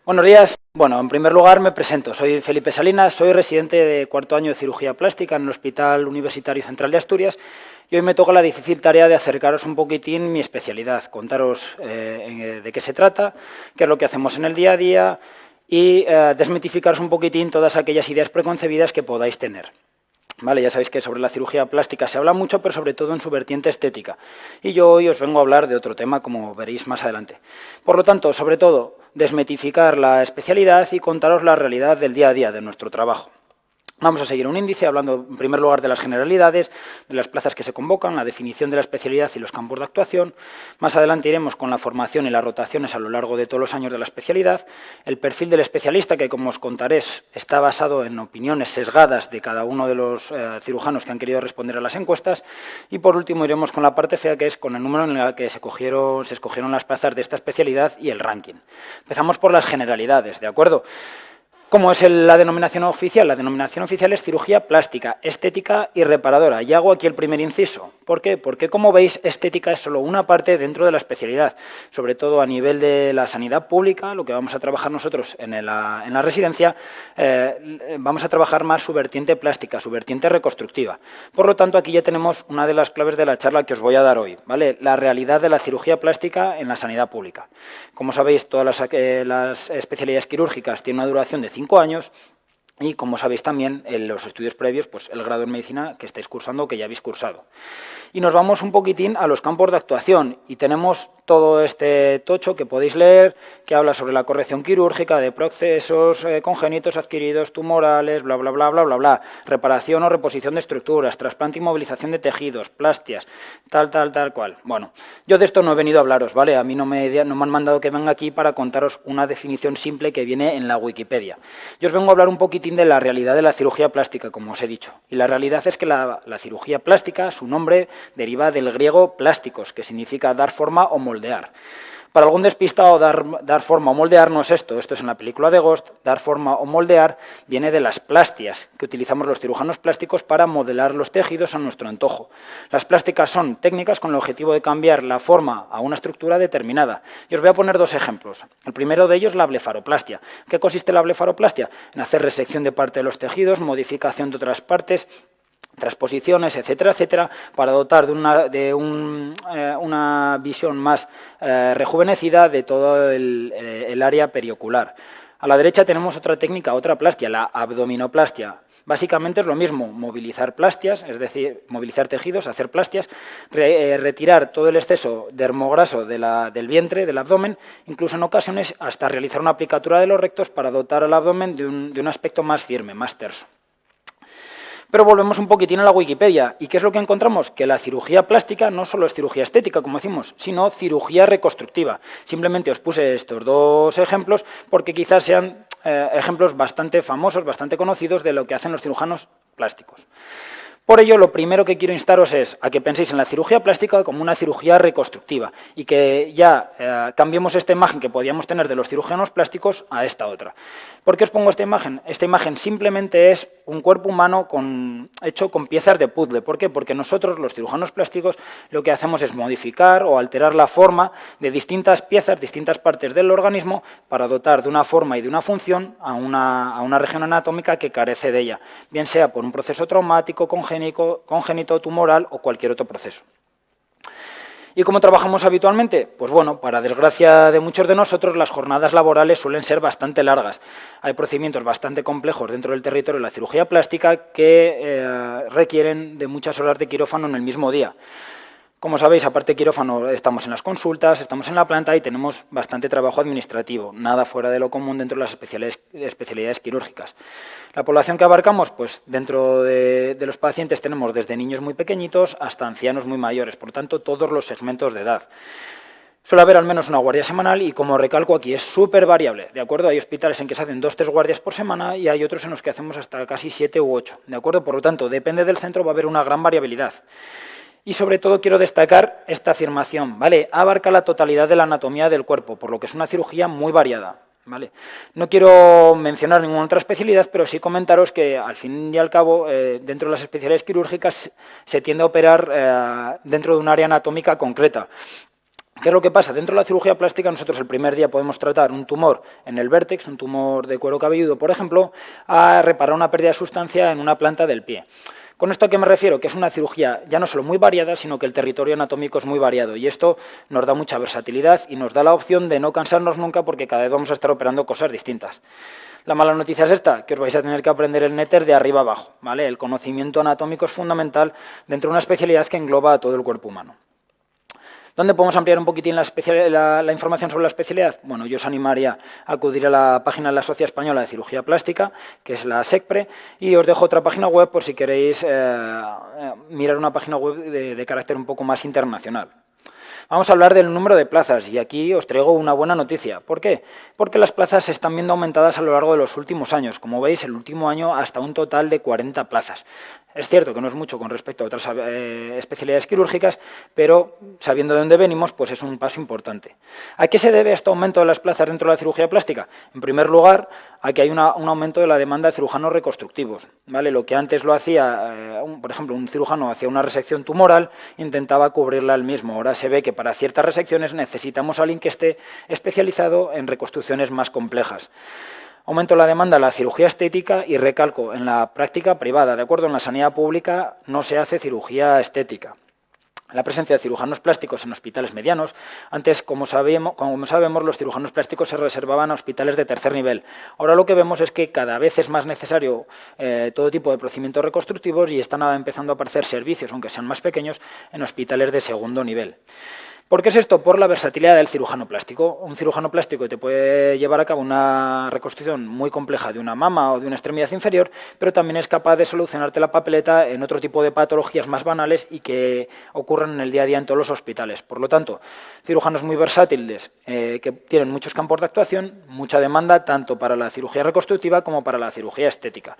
Buenos días. Bueno, en primer lugar me presento. Soy Felipe Salinas, soy residente de cuarto año de cirugía plástica en el Hospital Universitario Central de Asturias y hoy me toca la difícil tarea de acercaros un poquitín mi especialidad, contaros de qué se trata, qué es lo que hacemos en el día a día y desmitificaros un poquitín todas aquellas ideas preconcebidas que podáis tener. Vale, ya sabéis que sobre la cirugía plástica se habla mucho, pero sobre todo en su vertiente estética. Y yo hoy os vengo a hablar de otro tema, como veréis más adelante. Por lo tanto, sobre todo, desmitificar la especialidad y contaros la realidad del día a día de nuestro trabajo. Vamos a seguir un índice hablando en primer lugar de las generalidades, de las plazas que se convocan, la definición de la especialidad y los campos de actuación. Más adelante iremos con la formación y las rotaciones a lo largo de todos los años de la especialidad, el perfil del especialista que, como os contaré, está basado en opiniones sesgadas de cada uno de los cirujanos que han querido responder a las encuestas y por último iremos con la parte fea, que es con el número en el que se escogieron las plazas de esta especialidad y el ranking. Empezamos por las generalidades, ¿de acuerdo? ¿Cómo es la denominación oficial? La denominación oficial es cirugía plástica, estética y reparadora. Y hago aquí el primer inciso. ¿Por qué? Porque, como veis, estética es solo una parte dentro de la especialidad. Sobre todo a nivel de la sanidad pública, lo que vamos a trabajar nosotros en la residencia, vamos a trabajar más su vertiente plástica, su vertiente reconstructiva. Por lo tanto, aquí ya tenemos una de las claves de la charla que os voy a dar hoy, ¿vale? La realidad de la cirugía plástica en la sanidad pública. Como sabéis, todas las especialidades quirúrgicas tienen una duración de 5 años y, como sabéis también, en los estudios previos, pues el grado en medicina que estáis cursando o que ya habéis cursado. Y nos vamos un poquitín a los campos de actuación y tenemos todo este tocho que podéis leer, que habla sobre la corrección quirúrgica de procesos congénitos adquiridos, tumorales, bla, bla, bla, bla, bla, bla, reparación o reposición de estructuras, trasplante y movilización de tejidos, plastias, tal cual. Bueno, yo de esto no he venido a hablaros, ¿vale? A mí no me han mandado que venga aquí para contaros una definición simple que viene en la Wikipedia. Yo os vengo a hablar un poquitín de la realidad de la cirugía plástica, como os he dicho. Y la realidad es que la cirugía plástica, su nombre deriva del griego plásticos, que significa dar forma o moldear. Para algún despistado, dar forma o moldear no es esto es en la película de Ghost. Dar forma o moldear viene de las plastias que utilizamos los cirujanos plásticos para modelar los tejidos a nuestro antojo. Las plásticas son técnicas con el objetivo de cambiar la forma a una estructura determinada. Y os voy a poner dos ejemplos. El primero de ellos, la blefaroplastia. ¿Qué consiste la blefaroplastia? En hacer resección de parte de los tejidos, modificación de otras partes, transposiciones, etcétera, etcétera, para dotar de una visión más rejuvenecida de todo el área periocular. A la derecha tenemos otra técnica, otra plastia, la abdominoplastia. Básicamente es lo mismo, movilizar plastias, es decir, movilizar tejidos, hacer plastias, retirar todo el exceso dermograso del vientre, del abdomen, incluso en ocasiones hasta realizar una aplicatura de los rectos para dotar al abdomen de un aspecto más firme, más terso. Pero volvemos un poquitín a la Wikipedia. ¿Y qué es lo que encontramos? Que la cirugía plástica no solo es cirugía estética, como decimos, sino cirugía reconstructiva. Simplemente os puse estos dos ejemplos porque quizás sean ejemplos bastante famosos, bastante conocidos de lo que hacen los cirujanos plásticos. Por ello, lo primero que quiero instaros es a que penséis en la cirugía plástica como una cirugía reconstructiva y que ya cambiemos esta imagen que podíamos tener de los cirujanos plásticos a esta otra. ¿Por qué os pongo esta imagen? Esta imagen simplemente es un cuerpo humano hecho con piezas de puzzle. ¿Por qué? Porque nosotros, los cirujanos plásticos, lo que hacemos es modificar o alterar la forma de distintas piezas, distintas partes del organismo para dotar de una forma y de una función a una región anatómica que carece de ella, bien sea por un proceso traumático, congénito, tumoral o cualquier otro proceso. ¿Y cómo trabajamos habitualmente? Pues bueno, para desgracia de muchos de nosotros, las jornadas laborales suelen ser bastante largas. Hay procedimientos bastante complejos dentro del territorio de la cirugía plástica que requieren de muchas horas de quirófano en el mismo día. Como sabéis, aparte de quirófano, estamos en las consultas, estamos en la planta y tenemos bastante trabajo administrativo, nada fuera de lo común dentro de las especialidades quirúrgicas. La población que abarcamos, pues dentro de los pacientes tenemos desde niños muy pequeñitos hasta ancianos muy mayores, por lo tanto, todos los segmentos de edad. Suele haber al menos una guardia semanal y, como recalco aquí, es súper variable, ¿de acuerdo? Hay hospitales en que se hacen 2 o 3 guardias por semana y hay otros en los que hacemos hasta casi 7 u 8, ¿de acuerdo? Por lo tanto, depende del centro, va a haber una gran variabilidad. Y sobre todo quiero destacar esta afirmación, ¿vale? Abarca la totalidad de la anatomía del cuerpo, por lo que es una cirugía muy variada, ¿vale? No quiero mencionar ninguna otra especialidad, pero sí comentaros que al fin y al cabo, dentro de las especialidades quirúrgicas se tiende a operar dentro de un área anatómica concreta. ¿Qué es lo que pasa? Dentro de la cirugía plástica nosotros el primer día podemos tratar un tumor en el vértex, un tumor de cuero cabelludo, por ejemplo, a reparar una pérdida de sustancia en una planta del pie. ¿Con esto a qué me refiero? Que es una cirugía ya no solo muy variada, sino que el territorio anatómico es muy variado y esto nos da mucha versatilidad y nos da la opción de no cansarnos nunca porque cada vez vamos a estar operando cosas distintas. La mala noticia es esta, que os vais a tener que aprender el néter de arriba abajo, ¿vale? El conocimiento anatómico es fundamental dentro de una especialidad que engloba a todo el cuerpo humano. ¿Dónde podemos ampliar un poquitín la información sobre la especialidad? Bueno, yo os animaría a acudir a la página de la Sociedad Española de Cirugía Plástica, que es la SECPRE, y os dejo otra página web por si queréis mirar una página web de carácter un poco más internacional. Vamos a hablar del número de plazas y aquí os traigo una buena noticia. ¿Por qué? Porque las plazas se están viendo aumentadas a lo largo de los últimos años. Como veis, el último año hasta un total de 40 plazas. Es cierto que no es mucho con respecto a otras especialidades quirúrgicas, pero sabiendo de dónde venimos, pues es un paso importante. ¿A qué se debe este aumento de las plazas dentro de la cirugía plástica? En primer lugar, a que hay un aumento de la demanda de cirujanos reconstructivos, ¿vale? Lo que antes lo hacía, por ejemplo, un cirujano hacía una resección tumoral, intentaba cubrirla él mismo. Ahora se ve que para ciertas resecciones necesitamos a alguien que esté especializado en reconstrucciones más complejas. Aumento la demanda de la cirugía estética y recalco, en la práctica privada, ¿de acuerdo? En la sanidad pública no se hace cirugía estética. La presencia de cirujanos plásticos en hospitales medianos. Antes, como sabemos, los cirujanos plásticos se reservaban a hospitales de tercer nivel. Ahora lo que vemos es que cada vez es más necesario todo tipo de procedimientos reconstructivos y están empezando a aparecer servicios, aunque sean más pequeños, en hospitales de segundo nivel. ¿Por qué es esto? Por la versatilidad del cirujano plástico. Un cirujano plástico te puede llevar a cabo una reconstrucción muy compleja de una mama o de una extremidad inferior, pero también es capaz de solucionarte la papeleta en otro tipo de patologías más banales y que ocurren en el día a día en todos los hospitales. Por lo tanto, cirujanos muy versátiles que tienen muchos campos de actuación, mucha demanda tanto para la cirugía reconstructiva como para la cirugía estética.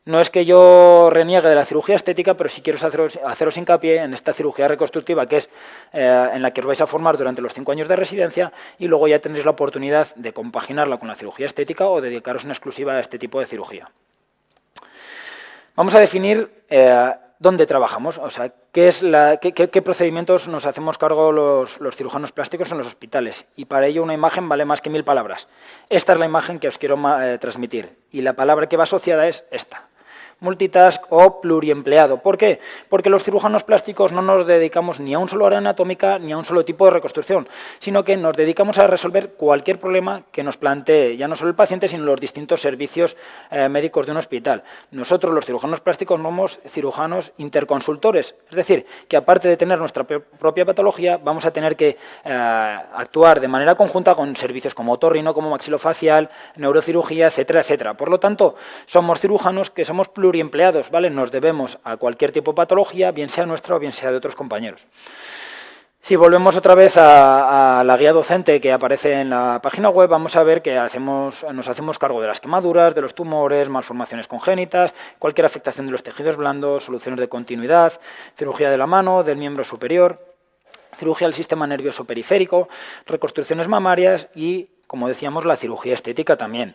No es que yo reniegue de la cirugía estética, pero sí quiero haceros hincapié en esta cirugía reconstructiva, que es en la que os vais a formar durante los 5 años de residencia y luego ya tendréis la oportunidad de compaginarla con la cirugía estética o dedicaros en exclusiva a este tipo de cirugía. Vamos a definir dónde trabajamos, o sea, qué procedimientos nos hacemos cargo los cirujanos plásticos en los hospitales. Y para ello una imagen vale más que 1000 palabras. Esta es la imagen que os quiero transmitir y la palabra que va asociada es esta. Multitask o pluriempleado. ¿Por qué? Porque los cirujanos plásticos no nos dedicamos ni a un solo área anatómica ni a un solo tipo de reconstrucción, sino que nos dedicamos a resolver cualquier problema que nos plantee, ya no solo el paciente, sino los distintos servicios médicos de un hospital. Nosotros, los cirujanos plásticos, somos cirujanos interconsultores, es decir, que aparte de tener nuestra propia patología, vamos a tener que actuar de manera conjunta con servicios como otorrino, como maxilofacial, neurocirugía, etcétera, etcétera. Por lo tanto, somos cirujanos que somos pluriempleados, ¿vale? Nos debemos a cualquier tipo de patología, bien sea nuestra o bien sea de otros compañeros. Si volvemos otra vez a la guía docente que aparece en la página web, vamos a ver que nos hacemos cargo de las quemaduras, de los tumores, malformaciones congénitas, cualquier afectación de los tejidos blandos, soluciones de continuidad, cirugía de la mano, del miembro superior, cirugía del sistema nervioso periférico, reconstrucciones mamarias y, como decíamos, la cirugía estética también.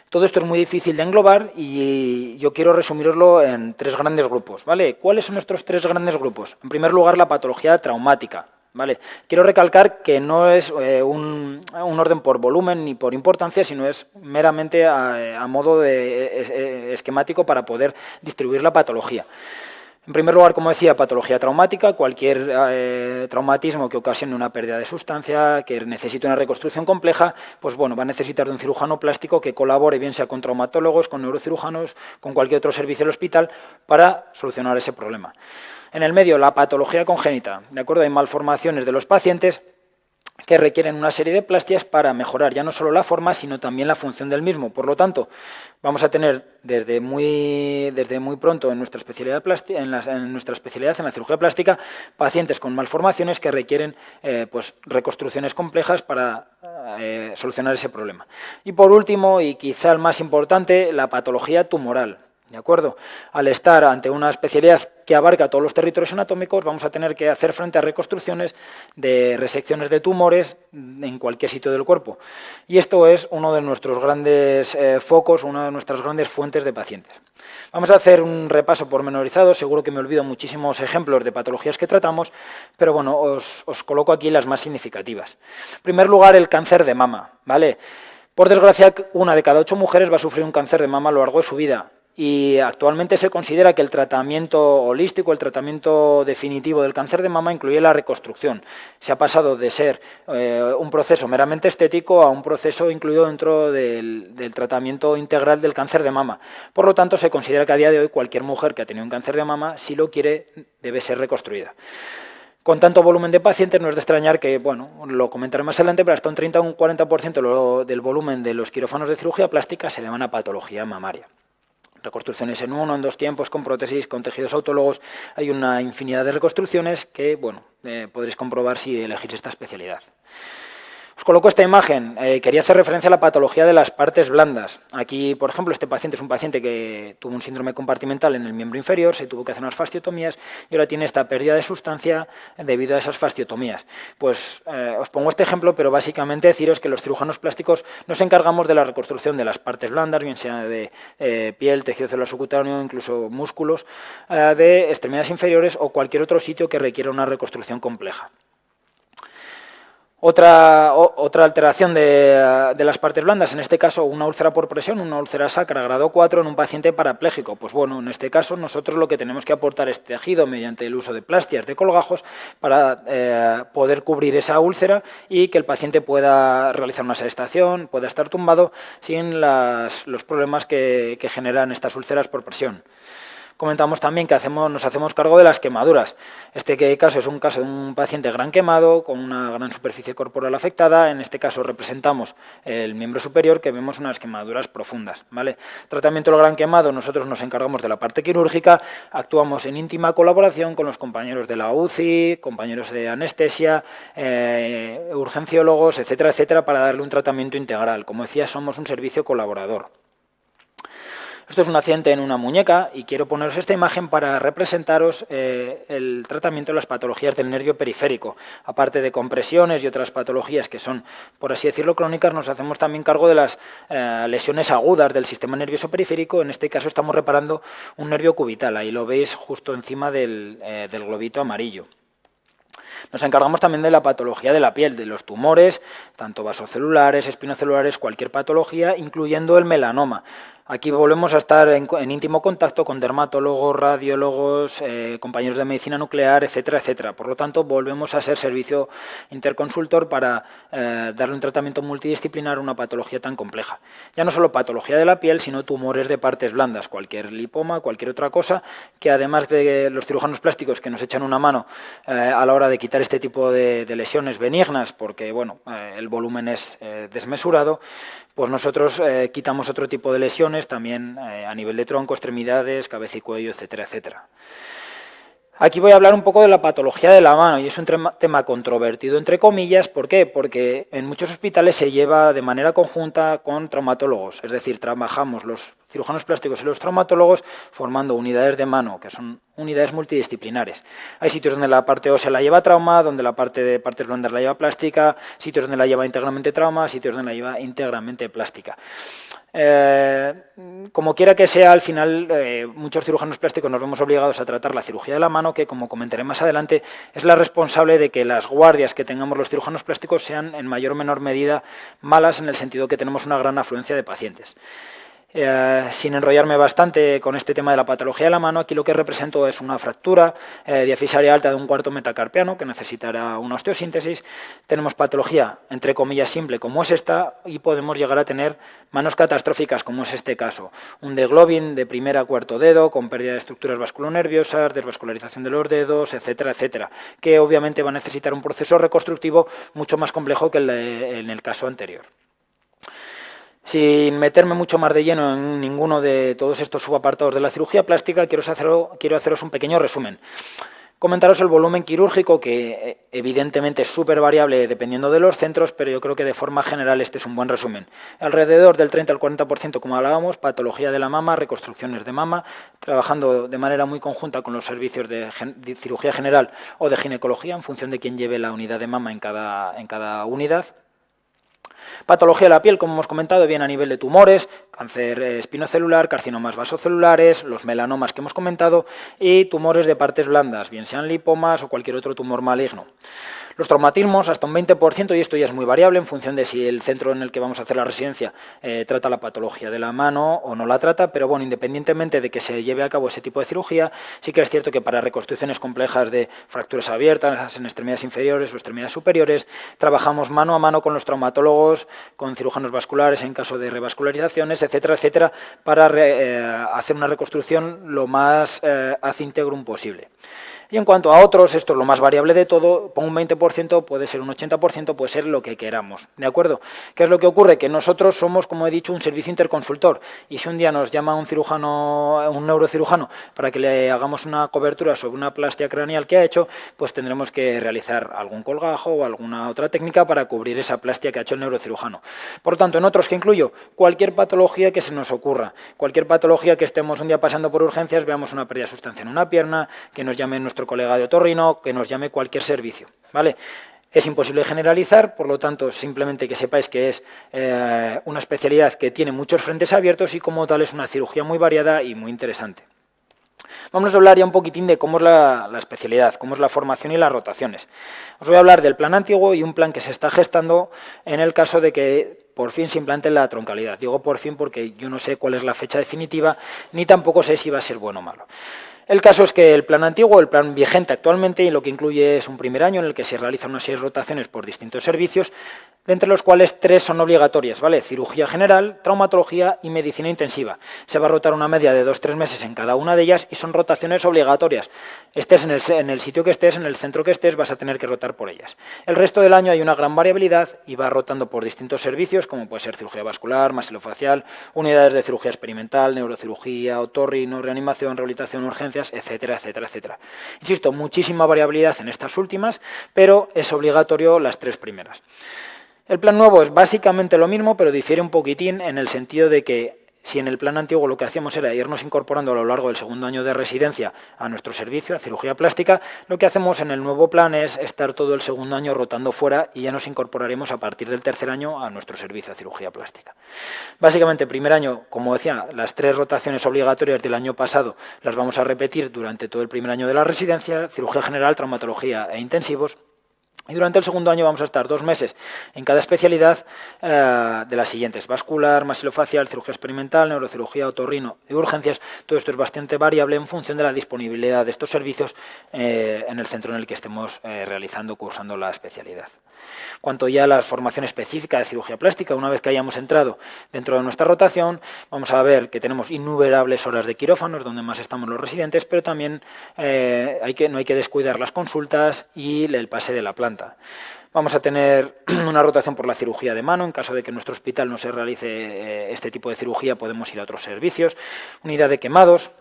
Todo esto es muy difícil de englobar y yo quiero resumiroslo en 3 grandes grupos, ¿vale? ¿Cuáles son estos 3 grandes grupos? En primer lugar, la patología traumática, ¿vale? Quiero recalcar que no es un orden por volumen ni por importancia, sino es meramente a modo de esquemático para poder distribuir la patología. En primer lugar, como decía, patología traumática, cualquier traumatismo que ocasione una pérdida de sustancia, que necesite una reconstrucción compleja, pues bueno, va a necesitar de un cirujano plástico que colabore, bien sea con traumatólogos, con neurocirujanos, con cualquier otro servicio del hospital, para solucionar ese problema. En el medio, la patología congénita, ¿de acuerdo? Hay malformaciones de los pacientes que requieren una serie de plastias para mejorar ya no solo la forma, sino también la función del mismo. Por lo tanto, vamos a tener desde muy pronto en nuestra especialidad, en la cirugía plástica, pacientes con malformaciones que requieren pues, reconstrucciones complejas para solucionar ese problema. Y por último, y quizá el más importante, la patología tumoral. ¿De acuerdo? Al estar ante una especialidad que abarca todos los territorios anatómicos, vamos a tener que hacer frente a reconstrucciones de resecciones de tumores en cualquier sitio del cuerpo. Y esto es uno de nuestros grandes focos, una de nuestras grandes fuentes de pacientes. Vamos a hacer un repaso pormenorizado, seguro que me olvido muchísimos ejemplos de patologías que tratamos, pero bueno, os coloco aquí las más significativas. En primer lugar, el cáncer de mama, ¿vale? Por desgracia, 1 de cada 8 mujeres va a sufrir un cáncer de mama a lo largo de su vida. Y actualmente se considera que el tratamiento holístico, el tratamiento definitivo del cáncer de mama incluye la reconstrucción. Se ha pasado de ser un proceso meramente estético a un proceso incluido dentro del tratamiento integral del cáncer de mama. Por lo tanto, se considera que a día de hoy cualquier mujer que ha tenido un cáncer de mama, si lo quiere, debe ser reconstruida. Con tanto volumen de pacientes no es de extrañar que, bueno, lo comentaré más adelante, pero hasta un 30 o un 40% del volumen de los quirófanos de cirugía plástica se deban a patología mamaria. Reconstrucciones en 1, en 2 tiempos, con prótesis, con tejidos autólogos. Hay una infinidad de reconstrucciones que, bueno, podréis comprobar si elegís esta especialidad. Os coloco esta imagen. Quería hacer referencia a la patología de las partes blandas. Aquí, por ejemplo, este paciente es un paciente que tuvo un síndrome compartimental en el miembro inferior, se tuvo que hacer unas fasciotomías y ahora tiene esta pérdida de sustancia debido a esas fasciotomías. Pues os pongo este ejemplo, pero básicamente deciros que los cirujanos plásticos nos encargamos de la reconstrucción de las partes blandas, bien sea de piel, tejido celular subcutáneo, incluso músculos, de extremidades inferiores o cualquier otro sitio que requiera una reconstrucción compleja. Otra alteración de las partes blandas, en este caso una úlcera por presión, una úlcera sacra grado 4 en un paciente parapléjico. Pues bueno, en este caso nosotros lo que tenemos que aportar es tejido mediante el uso de plastias, de colgajos, para poder cubrir esa úlcera y que el paciente pueda realizar una sedestación, pueda estar tumbado sin los problemas que generan estas úlceras por presión. Comentamos también que nos hacemos cargo de las quemaduras. Este caso es un caso de un paciente gran quemado, con una gran superficie corporal afectada. En este caso representamos el miembro superior, que vemos unas quemaduras profundas, ¿vale? Tratamiento del gran quemado, nosotros nos encargamos de la parte quirúrgica, actuamos en íntima colaboración con los compañeros de la UCI, compañeros de anestesia, urgenciólogos, etcétera, etcétera, para darle un tratamiento integral. Como decía, somos un servicio colaborador. Esto es un accidente en una muñeca y quiero poneros esta imagen para representaros el tratamiento de las patologías del nervio periférico. Aparte de compresiones y otras patologías que son, por así decirlo, crónicas, nos hacemos también cargo de las lesiones agudas del sistema nervioso periférico. En este caso estamos reparando un nervio cubital, ahí lo veis justo encima del globito amarillo. Nos encargamos también de la patología de la piel, de los tumores, tanto vasocelulares, espinocelulares, cualquier patología, incluyendo el melanoma. Aquí volvemos a estar en íntimo contacto con dermatólogos, radiólogos, compañeros de medicina nuclear, etcétera, etcétera. Por lo tanto, volvemos a ser servicio interconsultor para darle un tratamiento multidisciplinar a una patología tan compleja. Ya no solo patología de la piel, sino tumores de partes blandas, cualquier lipoma, cualquier otra cosa, que además de los cirujanos plásticos que nos echan una mano a la hora de quitar este tipo de lesiones benignas, porque bueno, el volumen es desmesurado, pues nosotros quitamos otro tipo de lesiones también a nivel de tronco, extremidades, cabeza y cuello, etcétera, etcétera. Aquí voy a hablar un poco de la patología de la mano y es un tema controvertido, entre comillas. ¿Por qué? Porque en muchos hospitales se lleva de manera conjunta con traumatólogos, es decir, trabajamos los cirujanos plásticos y los traumatólogos formando unidades de mano, que son unidades multidisciplinares. Hay sitios donde la parte ósea la lleva trauma, donde la parte de partes blandas la lleva plástica, sitios donde la lleva íntegramente trauma, sitios donde la lleva íntegramente plástica. Como quiera que sea, al final muchos cirujanos plásticos nos vemos obligados a tratar la cirugía de la mano, que como comentaré más adelante, es la responsable de que las guardias que tengamos los cirujanos plásticos sean en mayor o menor medida malas, en el sentido que tenemos una gran afluencia de pacientes. Sin enrollarme bastante con este tema de la patología de la mano, aquí lo que represento es una fractura diafisaria alta de un cuarto metacarpiano que necesitará una osteosíntesis. Tenemos patología, entre comillas, simple como es esta, y podemos llegar a tener manos catastróficas como es este caso. Un deglobin de primera a cuarto dedo con pérdida de estructuras vasculonerviosas, desvascularización de los dedos, etcétera, etcétera, que obviamente va a necesitar un proceso reconstructivo mucho más complejo que en el caso anterior. Sin meterme mucho más de lleno en ninguno de todos estos subapartados de la cirugía plástica, quiero haceros un pequeño resumen. Comentaros el volumen quirúrgico, que evidentemente es súper variable dependiendo de los centros, pero yo creo que de forma general este es un buen resumen. Alrededor del 30 al 40%, como hablábamos, patología de la mama, reconstrucciones de mama, trabajando de manera muy conjunta con los servicios de cirugía general o de ginecología, en función de quién lleve la unidad de mama en cada unidad. Patología de la piel, como hemos comentado, bien a nivel de tumores, cáncer espinocelular, carcinomas vasocelulares, los melanomas que hemos comentado y tumores de partes blandas, bien sean lipomas o cualquier otro tumor maligno. Los traumatismos, hasta un 20%, y esto ya es muy variable en función de si el centro en el que vamos a hacer la residencia trata la patología de la mano o no la trata, pero bueno, independientemente de que se lleve a cabo ese tipo de cirugía, sí que es cierto que para reconstrucciones complejas de fracturas abiertas en extremidades inferiores o extremidades superiores, trabajamos mano a mano con los traumatólogos, con cirujanos vasculares en caso de revascularizaciones, etcétera, etcétera, para hacer una reconstrucción lo más ad integrum posible. Y en cuanto a otros, esto es lo más variable de todo, pongo un 20%, puede ser un 80%, puede ser lo que queramos, ¿de acuerdo? ¿Qué es lo que ocurre? Que nosotros somos, como he dicho, un servicio interconsultor, y si un día nos llama un cirujano, un neurocirujano, para que le hagamos una cobertura sobre una plastia craneal que ha hecho, pues tendremos que realizar algún colgajo o alguna otra técnica para cubrir esa plastia que ha hecho el neurocirujano. Por lo tanto, en otros que incluyo cualquier patología que se nos ocurra, cualquier patología que estemos un día pasando por urgencias, veamos una pérdida de sustancia en una pierna, que nos llame nuestro colega de otorrino, que nos llame cualquier servicio, ¿vale? Es imposible generalizar, por lo tanto, simplemente que sepáis que es una especialidad que tiene muchos frentes abiertos y como tal es una cirugía muy variada y muy interesante. Vamos a hablar ya un poquitín de cómo es la especialidad, cómo es la formación y las rotaciones. Os voy a hablar del plan antiguo y un plan que se está gestando en el caso de que por fin se implante la troncalidad. Digo por fin porque yo no sé cuál es la fecha definitiva, ni tampoco sé si va a ser bueno o malo. El caso es que el plan antiguo, el plan vigente actualmente, y lo que incluye es un primer año en el que se realizan una serie de rotaciones por distintos servicios, de entre los cuales 3 son obligatorias, ¿vale? Cirugía general, traumatología y medicina intensiva. Se va a rotar una media de 2-3 meses en cada una de ellas y son rotaciones obligatorias. Estés en el sitio que estés, en el centro que estés, vas a tener que rotar por ellas. El resto del año hay una gran variabilidad y va rotando por distintos servicios, como puede ser cirugía vascular, maxilofacial, unidades de cirugía experimental, neurocirugía, otorrino, reanimación, rehabilitación, urgencias, etcétera, etcétera, etcétera. Insisto, muchísima variabilidad en estas últimas, pero es obligatorio las 3 primeras. El plan nuevo es básicamente lo mismo, pero difiere un poquitín en el sentido de que si en el plan antiguo lo que hacíamos era irnos incorporando a lo largo del segundo año de residencia a nuestro servicio, a cirugía plástica, lo que hacemos en el nuevo plan es estar todo el segundo año rotando fuera y ya nos incorporaremos a partir del tercer año a nuestro servicio a cirugía plástica. Básicamente, primer año, como decía, las 3 rotaciones obligatorias del año pasado las vamos a repetir durante todo el primer año de la residencia, cirugía general, traumatología e intensivos. Y durante el segundo año vamos a estar 2 meses en cada especialidad de las siguientes: vascular, maxilofacial, cirugía experimental, neurocirugía, otorrino y urgencias. Todo esto es bastante variable en función de la disponibilidad de estos servicios en el centro en el que estemos cursando la especialidad. Cuanto ya a la formación específica de cirugía plástica, una vez que hayamos entrado dentro de nuestra rotación, vamos a ver que tenemos innumerables horas de quirófanos, donde más estamos los residentes, pero también no hay que descuidar las consultas y el pase de la planta. Vamos a tener una rotación por la cirugía de mano. En caso de que en nuestro hospital no se realice este tipo de cirugía, podemos ir a otros servicios. Unidad de quemados.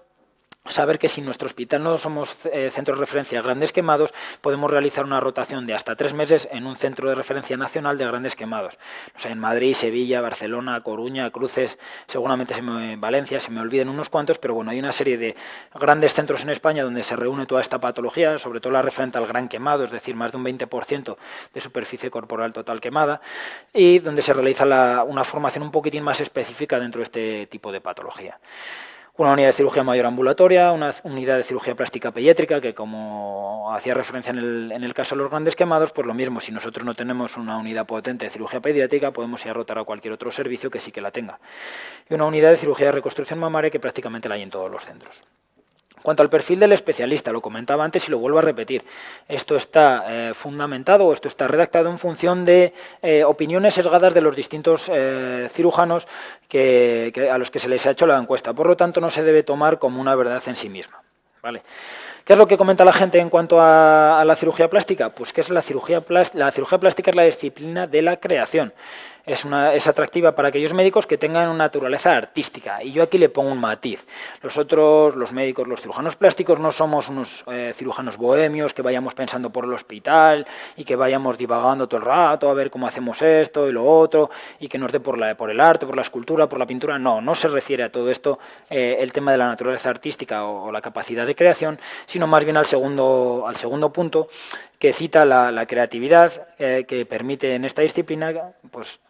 Saber que si en nuestro hospital no somos centro de referencia de grandes quemados, podemos realizar una rotación de hasta 3 meses en un centro de referencia nacional de grandes quemados. O sea, en Madrid, Sevilla, Barcelona, Coruña, Cruces, seguramente Valencia, se me olviden unos cuantos, pero bueno, hay una serie de grandes centros en España donde se reúne toda esta patología, sobre todo la referente al gran quemado, es decir, más de un 20% de superficie corporal total quemada, y donde se realiza una formación un poquitín más específica dentro de este tipo de patología. Una unidad de cirugía mayor ambulatoria, una unidad de cirugía plástica pediátrica, que como hacía referencia en el caso de los grandes quemados, pues lo mismo, si nosotros no tenemos una unidad potente de cirugía pediátrica, podemos ir a rotar a cualquier otro servicio que sí que la tenga. Y una unidad de cirugía de reconstrucción mamaria que prácticamente la hay en todos los centros. En cuanto al perfil del especialista, lo comentaba antes y lo vuelvo a repetir, esto está fundamentado, esto está redactado en función de opiniones sesgadas de los distintos cirujanos a los que se les ha hecho la encuesta. Por lo tanto, no se debe tomar como una verdad en sí misma, ¿vale? ¿Qué es lo que comenta la gente en cuanto a la cirugía plástica? Pues que es la cirugía plástica es la disciplina de la creación. es atractiva para aquellos médicos que tengan una naturaleza artística. Y yo aquí le pongo un matiz. Los médicos, los cirujanos plásticos, no somos unos cirujanos bohemios que vayamos pensando por el hospital y que vayamos divagando todo el rato a ver cómo hacemos esto y lo otro y que nos dé por el arte, por la escultura, por la pintura. No se refiere a todo esto el tema de la naturaleza artística o la capacidad de creación, sino más bien al segundo punto, que cita la creatividad que permite en esta disciplina pues,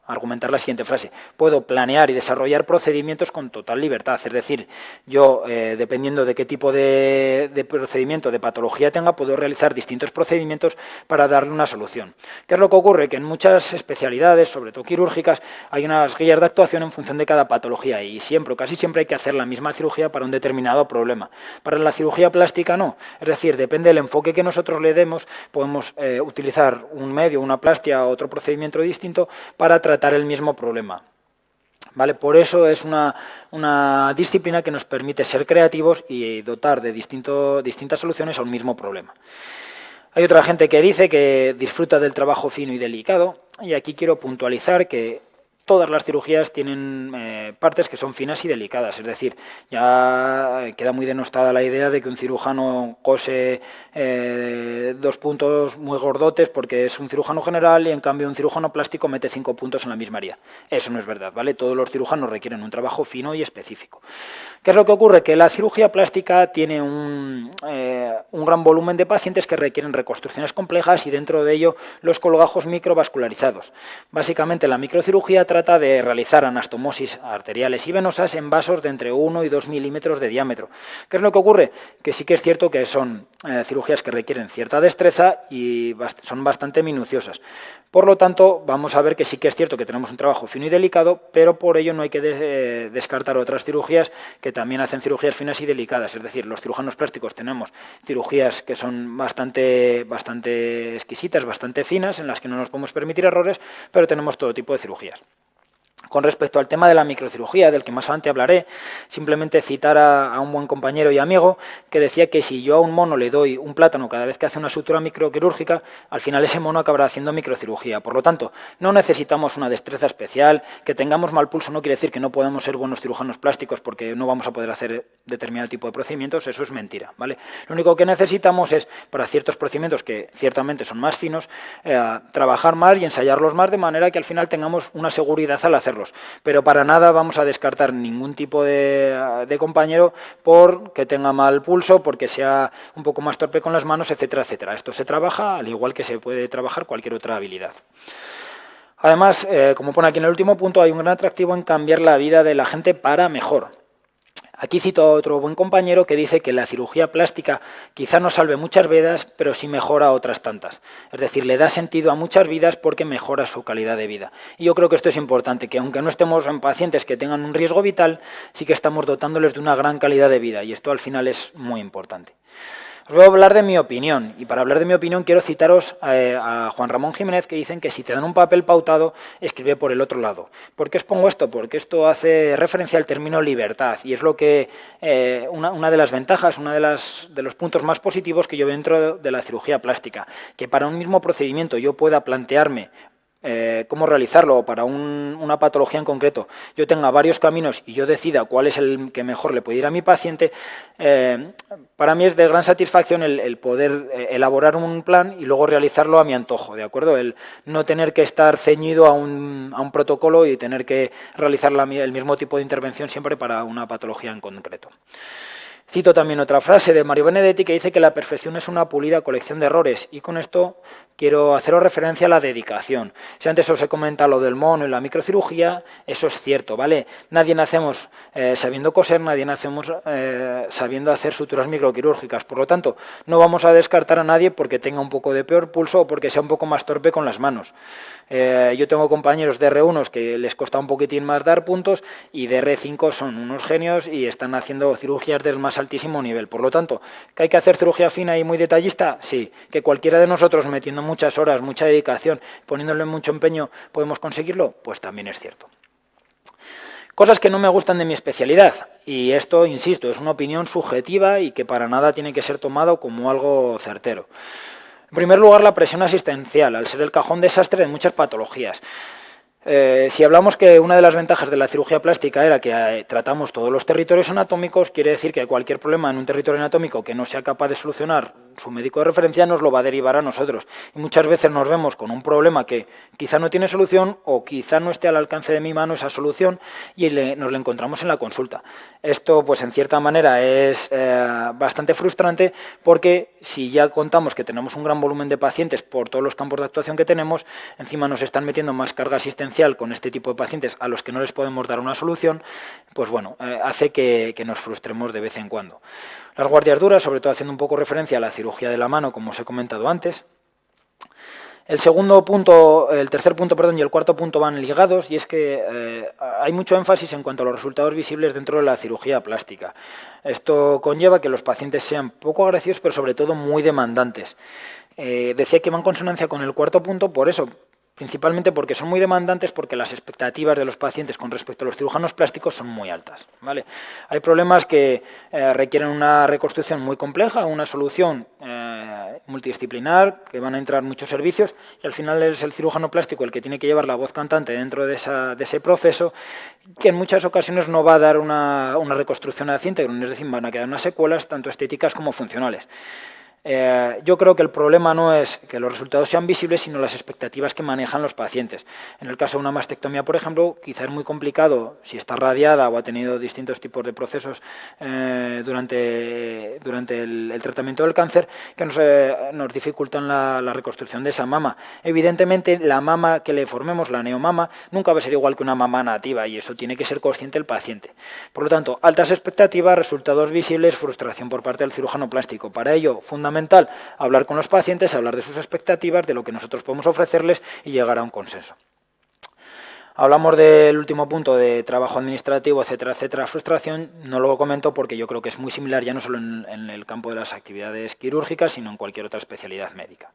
argumentar la siguiente frase: puedo planear y desarrollar procedimientos con total libertad, es decir, yo dependiendo de qué tipo de procedimiento, de patología tenga, puedo realizar distintos procedimientos para darle una solución. ¿Qué es lo que ocurre? Que en muchas especialidades, sobre todo quirúrgicas, hay unas guías de actuación en función de cada patología y casi siempre hay que hacer la misma cirugía para un determinado problema. Para la cirugía plástica no, es decir, depende del enfoque que nosotros le demos, podemos utilizar un medio, una plastia o otro procedimiento distinto para tratar el mismo problema. ¿Vale? Por eso es una disciplina que nos permite ser creativos y dotar de distintas soluciones a un mismo problema. Hay otra gente que dice que disfruta del trabajo fino y delicado, y aquí quiero puntualizar que todas las cirugías tienen partes que son finas y delicadas, es decir, ya queda muy denostada la idea de que un cirujano cose 2 puntos muy gordotes porque es un cirujano general y en cambio un cirujano plástico mete 5 puntos en la misma área. Eso no es verdad, ¿vale? Todos los cirujanos requieren un trabajo fino y específico. ¿Qué es lo que ocurre? Que la cirugía plástica tiene un gran volumen de pacientes que requieren reconstrucciones complejas y dentro de ello los colgajos microvascularizados. Básicamente la microcirugía trata de realizar anastomosis arteriales y venosas en vasos de entre 1 y 2 milímetros de diámetro. ¿Qué es lo que ocurre? Que sí que es cierto que son cirugías que requieren cierta destreza y son bastante minuciosas. Por lo tanto, vamos a ver que sí que es cierto que tenemos un trabajo fino y delicado, pero por ello no hay que descartar otras cirugías que también hacen cirugías finas y delicadas. Es decir, los cirujanos plásticos tenemos cirugías que son bastante exquisitas, bastante finas, en las que no nos podemos permitir errores, pero tenemos todo tipo de cirugías. Con respecto al tema de la microcirugía, del que más adelante hablaré, simplemente citar a un buen compañero y amigo que decía que si yo a un mono le doy un plátano cada vez que hace una sutura microquirúrgica, al final ese mono acabará haciendo microcirugía. Por lo tanto, no necesitamos una destreza especial, que tengamos mal pulso no quiere decir que no podamos ser buenos cirujanos plásticos porque no vamos a poder hacer determinado tipo de procedimientos, eso es mentira, ¿vale? Lo único que necesitamos es, para ciertos procedimientos que ciertamente son más finos, trabajar más y ensayarlos más de manera que al final tengamos una seguridad al hacerlos. Pero para nada vamos a descartar ningún tipo de compañero porque tenga mal pulso, porque sea un poco más torpe con las manos, etcétera, etcétera. Esto se trabaja al igual que se puede trabajar cualquier otra habilidad. Además, como pone aquí en el último punto, hay un gran atractivo en cambiar la vida de la gente para mejor. Aquí cito a otro buen compañero que dice que la cirugía plástica quizá no salve muchas vidas, pero sí mejora otras tantas. Es decir, le da sentido a muchas vidas porque mejora su calidad de vida. Y yo creo que esto es importante, que aunque no estemos en pacientes que tengan un riesgo vital, sí que estamos dotándoles de una gran calidad de vida y esto al final es muy importante. Os voy a hablar de mi opinión, y para hablar de mi opinión quiero citaros a Juan Ramón Jiménez, que dicen que si te dan un papel pautado, escribe por el otro lado. ¿Por qué os pongo esto? Porque esto hace referencia al término libertad, y es lo que una de las ventajas, uno de los puntos más positivos que yo veo dentro de la cirugía plástica, que para un mismo procedimiento yo pueda plantearme cómo realizarlo, o para una patología en concreto yo tenga varios caminos y yo decida cuál es el que mejor le puede ir a mi paciente, para mí es de gran satisfacción el poder elaborar un plan y luego realizarlo a mi antojo, ¿de acuerdo? El no tener que estar ceñido a un protocolo y tener que realizar el mismo tipo de intervención siempre para una patología en concreto. Cito también otra frase de Mario Benedetti que dice que la perfección es una pulida colección de errores, y con esto quiero haceros referencia a la dedicación. Si antes os he comentado lo del mono y la microcirugía, eso es cierto, ¿vale? Nadie nacemos sabiendo coser, nadie nacemos sabiendo hacer suturas microquirúrgicas, por lo tanto, no vamos a descartar a nadie porque tenga un poco de peor pulso o porque sea un poco más torpe con las manos. Yo tengo compañeros de R1 que les cuesta un poquitín más dar puntos y de R5 son unos genios y están haciendo cirugías del más altísimo nivel. Por lo tanto, ¿que hay que hacer cirugía fina y muy detallista? Sí. ¿Que cualquiera de nosotros metiendo muchas horas, mucha dedicación, poniéndole mucho empeño, podemos conseguirlo? Pues también es cierto. Cosas que no me gustan de mi especialidad, y esto, insisto, es una opinión subjetiva y que para nada tiene que ser tomado como algo certero. En primer lugar, la presión asistencial, al ser el cajón desastre de muchas patologías. Si hablamos que una de las ventajas de la cirugía plástica era que tratamos todos los territorios anatómicos, quiere decir que cualquier problema en un territorio anatómico que no sea capaz de solucionar su médico de referencia nos lo va a derivar a nosotros. Y muchas veces nos vemos con un problema que quizá no tiene solución o quizá no esté al alcance de mi mano esa solución y nos lo encontramos en la consulta. Esto, pues en cierta manera, es bastante frustrante porque si ya contamos que tenemos un gran volumen de pacientes por todos los campos de actuación que tenemos, encima nos están metiendo más carga asistencial con este tipo de pacientes a los que no les podemos dar una solución, pues bueno, hace que nos frustremos de vez en cuando. Las guardias duras, sobre todo haciendo un poco referencia a la cirugía de la mano, como os he comentado antes. El tercer punto y el cuarto punto van ligados, y es que hay mucho énfasis en cuanto a los resultados visibles dentro de la cirugía plástica. Esto conlleva que los pacientes sean poco agresivos, pero sobre todo muy demandantes. Decía que va en consonancia con el cuarto punto por eso, principalmente porque son muy demandantes, porque las expectativas de los pacientes con respecto a los cirujanos plásticos son muy altas, ¿vale? Hay problemas que requieren una reconstrucción muy compleja, una solución multidisciplinar, que van a entrar muchos servicios, y al final es el cirujano plástico el que tiene que llevar la voz cantante dentro de ese proceso, que en muchas ocasiones no va a dar una reconstrucción hacia íntegro, es decir, van a quedar unas secuelas tanto estéticas como funcionales. Yo creo que el problema no es que los resultados sean visibles, sino las expectativas que manejan los pacientes. En el caso de una mastectomía, por ejemplo, quizá es muy complicado, si está radiada o ha tenido distintos tipos de procesos durante el tratamiento del cáncer, que nos dificultan la reconstrucción de esa mama. Evidentemente, la mama que le formemos, la neomama, nunca va a ser igual que una mama nativa, y eso tiene que ser consciente el paciente. Por lo tanto, altas expectativas, resultados visibles, frustración por parte del cirujano plástico. Para ello, fundamental hablar con los pacientes, hablar de sus expectativas, de lo que nosotros podemos ofrecerles y llegar a un consenso. Hablamos del último punto de trabajo administrativo, etcétera, etcétera, frustración. No lo comento porque yo creo que es muy similar ya no solo en el campo de las actividades quirúrgicas, sino en cualquier otra especialidad médica.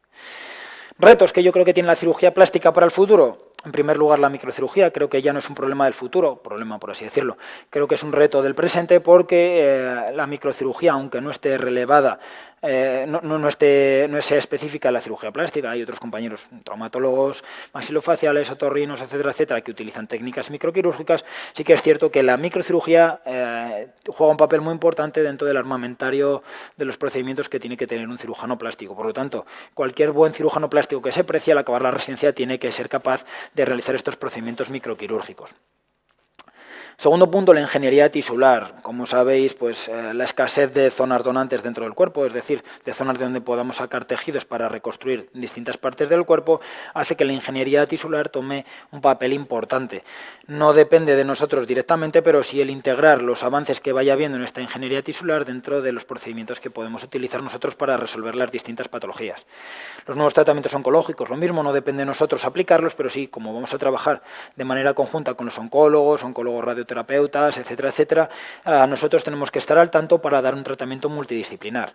Retos que yo creo que tiene la cirugía plástica para el futuro. En primer lugar, la microcirugía. Creo que ya no es un problema del futuro, problema por así decirlo. Creo que es un reto del presente porque la microcirugía, aunque no esté relevada, no sea específica en la cirugía plástica. Hay otros compañeros, traumatólogos, maxilofaciales, otorrinos, etcétera, etcétera, que utilizan técnicas microquirúrgicas. Sí que es cierto que la microcirugía juega un papel muy importante dentro del armamentario de los procedimientos que tiene que tener un cirujano plástico. Por lo tanto, cualquier buen cirujano plástico que se precie al acabar la residencia tiene que ser capaz de realizar estos procedimientos microquirúrgicos. Segundo punto, la ingeniería tisular. Como sabéis, pues la escasez de zonas donantes dentro del cuerpo, es decir, de zonas de donde podamos sacar tejidos para reconstruir distintas partes del cuerpo, hace que la ingeniería tisular tome un papel importante. No depende de nosotros directamente, pero sí el integrar los avances que vaya habiendo en esta ingeniería tisular dentro de los procedimientos que podemos utilizar nosotros para resolver las distintas patologías. Los nuevos tratamientos oncológicos, lo mismo, no depende de nosotros aplicarlos, pero sí, como vamos a trabajar de manera conjunta con los oncólogos radioterapeutas, etcétera, etcétera, nosotros tenemos que estar al tanto para dar un tratamiento multidisciplinar.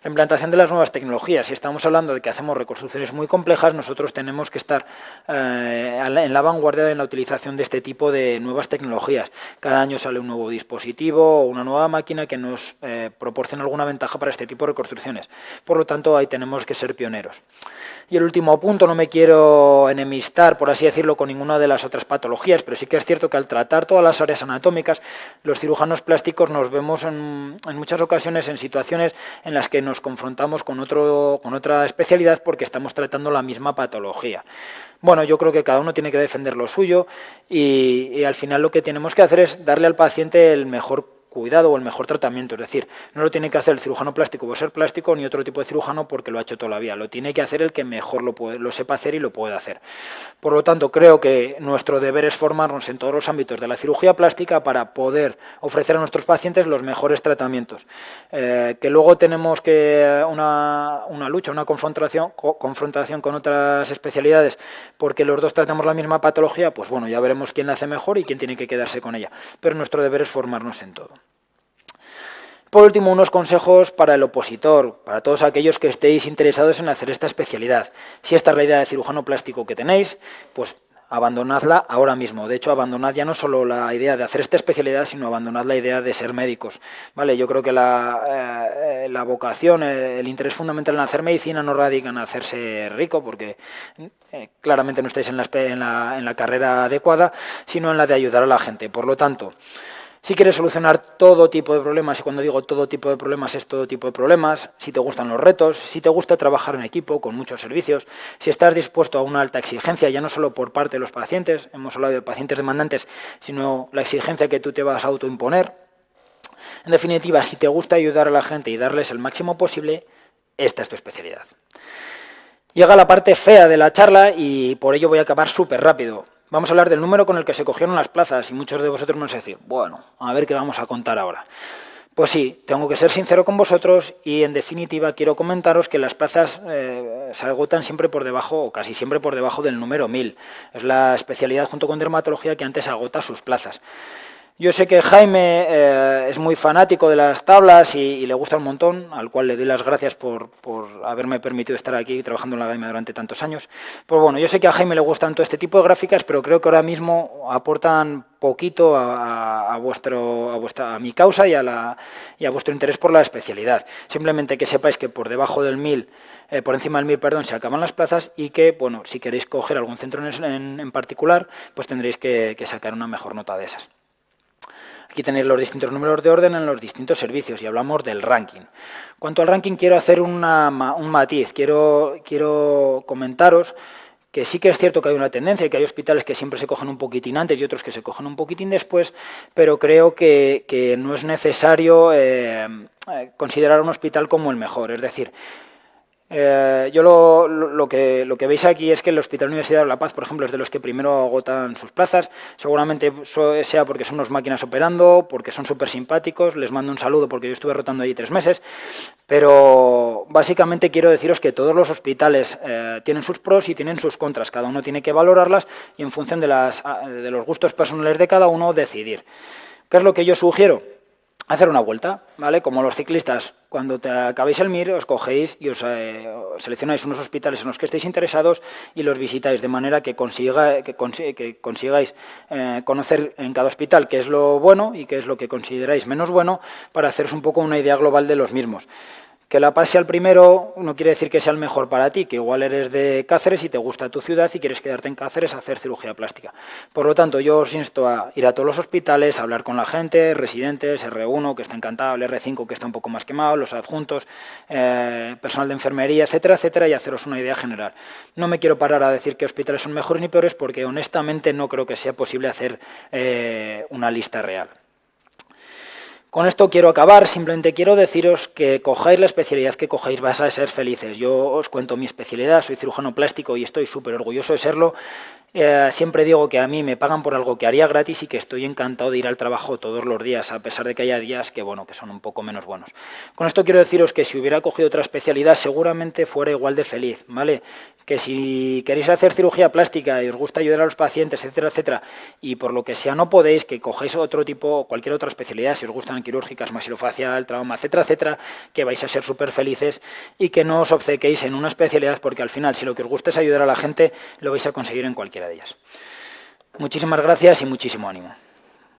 La implantación de las nuevas tecnologías. Si estamos hablando de que hacemos reconstrucciones muy complejas, nosotros tenemos que estar en la vanguardia en la utilización de este tipo de nuevas tecnologías. Cada año sale un nuevo dispositivo o una nueva máquina que nos proporciona alguna ventaja para este tipo de reconstrucciones. Por lo tanto, ahí tenemos que ser pioneros. Y el último punto, no me quiero enemistar, por así decirlo, con ninguna de las otras patologías, pero sí que es cierto que al tratar todas las áreas anatómicas, los cirujanos plásticos nos vemos en muchas ocasiones en situaciones en las que nos confrontamos con otra especialidad porque estamos tratando la misma patología. Bueno, yo creo que cada uno tiene que defender lo suyo y al final lo que tenemos que hacer es darle al paciente el mejor cuidado o el mejor tratamiento, es decir, no lo tiene que hacer el cirujano plástico por ser plástico ni otro tipo de cirujano porque lo ha hecho toda la vida, lo tiene que hacer el que mejor lo sepa hacer y lo puede hacer. Por lo tanto, creo que nuestro deber es formarnos en todos los ámbitos de la cirugía plástica para poder ofrecer a nuestros pacientes los mejores tratamientos. Que luego tenemos que una lucha, una confrontación con otras especialidades porque los dos tratamos la misma patología, pues bueno, ya veremos quién la hace mejor y quién tiene que quedarse con ella, pero nuestro deber es formarnos en todo. Por último, unos consejos para el opositor, para todos aquellos que estéis interesados en hacer esta especialidad. Si esta es la idea de cirujano plástico que tenéis, pues abandonadla ahora mismo. De hecho, abandonad ya no solo la idea de hacer esta especialidad, sino abandonad la idea de ser médicos. ¿Vale? Yo creo que la vocación, el interés fundamental en hacer medicina no radica en hacerse rico, porque claramente no estáis en la carrera adecuada, sino en la de ayudar a la gente. Por lo tanto, si quieres solucionar todo tipo de problemas, y cuando digo todo tipo de problemas es todo tipo de problemas, si te gustan los retos, si te gusta trabajar en equipo con muchos servicios, si estás dispuesto a una alta exigencia, ya no solo por parte de los pacientes, hemos hablado de pacientes demandantes, sino la exigencia que tú te vas a autoimponer. En definitiva, si te gusta ayudar a la gente y darles el máximo posible, esta es tu especialidad. Llega la parte fea de la charla y por ello voy a acabar súper rápido. Vamos a hablar del número con el que se cogieron las plazas y muchos de vosotros me vais a decir, bueno, a ver qué vamos a contar ahora. Pues sí, tengo que ser sincero con vosotros y en definitiva quiero comentaros que las plazas se agotan siempre por debajo o casi siempre por debajo del número 1000. Es la especialidad junto con dermatología que antes agota sus plazas. Yo sé que Jaime es muy fanático de las tablas y le gusta un montón, al cual le doy las gracias por haberme permitido estar aquí trabajando en la academia durante tantos años. Pues bueno, yo sé que a Jaime le gustan todo este tipo de gráficas, pero creo que ahora mismo aportan poquito a mi causa y a vuestro interés por la especialidad. Simplemente que sepáis que por debajo del 1000, por encima del 1000, perdón, se acaban las plazas y que, bueno, si queréis coger algún centro en particular, pues tendréis que sacar una mejor nota de esas. Aquí tenéis los distintos números de orden en los distintos servicios y hablamos del ranking. Cuanto al ranking, quiero hacer un matiz. Quiero comentaros que sí que es cierto que hay una tendencia y que hay hospitales que siempre se cogen un poquitín antes y otros que se cogen un poquitín después, pero creo que no es necesario considerar un hospital como el mejor. Es decir, yo lo que veis aquí es que el Hospital Universidad de La Paz, por ejemplo, es de los que primero agotan sus plazas. Seguramente sea porque son unas máquinas operando, porque son súper simpáticos. Les mando un saludo porque yo estuve rotando allí 3 meses. Pero básicamente quiero deciros que todos los hospitales tienen sus pros y tienen sus contras. Cada uno tiene que valorarlas y en función de los gustos personales de cada uno decidir. ¿Qué es lo que yo sugiero? Hacer una vuelta, ¿vale? Como los ciclistas, cuando te acabéis el MIR, os cogéis y os seleccionáis unos hospitales en los que estéis interesados y los visitáis, de manera que consigáis conocer en cada hospital qué es lo bueno y qué es lo que consideráis menos bueno, para haceros un poco una idea global de los mismos. Que La Paz sea el primero no quiere decir que sea el mejor para ti, que igual eres de Cáceres y te gusta tu ciudad y quieres quedarte en Cáceres a hacer cirugía plástica. Por lo tanto, yo os insto a ir a todos los hospitales, a hablar con la gente, residentes, R1, que está encantado, el R5, que está un poco más quemado, los adjuntos, personal de enfermería, etcétera, etcétera, y haceros una idea general. No me quiero parar a decir qué hospitales son mejores ni peores, porque honestamente no creo que sea posible hacer una lista real. Con esto quiero acabar, simplemente quiero deciros que cojáis la especialidad que cojáis, vais a ser felices. Yo os cuento mi especialidad, soy cirujano plástico y estoy súper orgulloso de serlo. Siempre digo que a mí me pagan por algo que haría gratis y que estoy encantado de ir al trabajo todos los días, a pesar de que haya días que, bueno, que son un poco menos buenos. Con esto quiero deciros que si hubiera cogido otra especialidad seguramente fuera igual de feliz, ¿vale? Que si queréis hacer cirugía plástica y os gusta ayudar a los pacientes, etcétera, etcétera, y por lo que sea no podéis, que cojáis otro tipo, cualquier otra especialidad, si os gustan quirúrgicas, maxilofacial, trauma, etcétera, etcétera, que vais a ser súper felices y que no os obcequéis en una especialidad, porque al final, si lo que os gusta es ayudar a la gente, lo vais a conseguir en cualquiera de ellas. Muchísimas gracias y muchísimo ánimo.